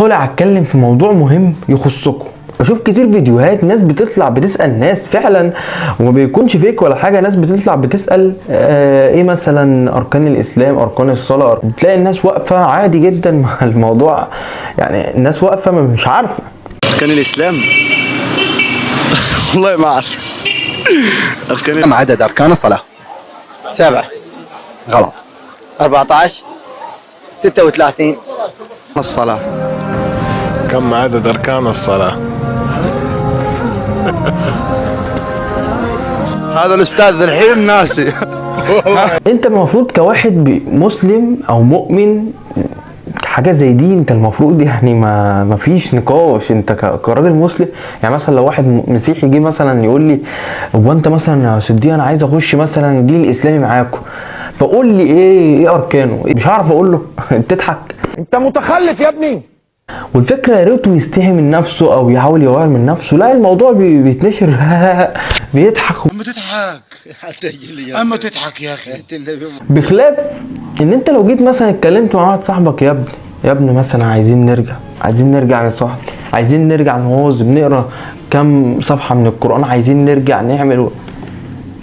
طالع اتكلم في موضوع مهم يخصكم. بشوف كتير فيديوهات ناس بتطلع بتسأل ناس فعلا، وما بيكونش فيك ولا حاجة، ناس بتطلع بتسأل ايه مثلا اركان الاسلام، اركان الصلاة. بتلاقي الناس واقفة عادي جدا مع الموضوع، يعني الناس واقفة مش عارفة اركان الاسلام. والله ما اعرف. كم عدد اركان الصلاة؟ 7. غلط. 14. 36. الصلاة. كم عدد أركان الصلاة؟ هذا الاستاذ الحين ناسي. انت المفروض كواحد مسلم او مؤمن حاجه زي دي، انت المفروض يعني ما فيش نقاش. انت كراجل مسلم، يعني مثلا لو واحد مسيحي جه مثلا يقول لي هو انت مثلا يا صديق انا عايز اخش مثلا الدين الاسلامي معاكم، فقول لي ايه اركانه، مش هعرف اقول له. تضحك، انت متخلف يا ابني. والفكره يا ريته يستحي من نفسه او يحاول يغير من نفسه، لا الموضوع بيتنشر. بيضحك. اما تضحك يا اخي. بخلاف ان انت لو جيت مثلا اتكلمت مع واحد صاحبك، يا ابني مثلا عايزين نرجع يا صاحبي، عايزين نرجع نواظب نقرا كام صفحه من القران، عايزين نرجع نعمل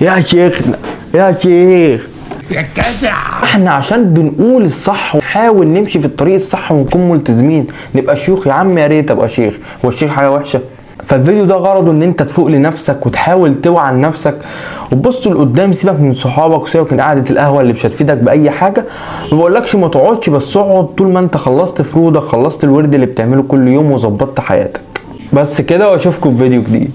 يا شيخنا يا شيخ يا جدع. احنا عشان بنقول الصح ونحاول نمشي في الطريق الصح ونكون ملتزمين نبقى شيوخ. يا عم يا ريت ابقى شيخ، هو الشيخ حاجه وحشه؟ فالفيديو ده غرضه ان انت تفوق لنفسك وتحاول توعى لنفسك وتبص لقدام. سيبك من صحابك وسيبك من قعده القهوه اللي مش هتفيدك باي حاجه. ما بقولكش ما تقعدش، بس اقعد طول ما انت خلصت فروضك، خلصت الورد اللي بتعمله كل يوم وظبطت حياتك. بس كده، واشوفكم في فيديو جديد.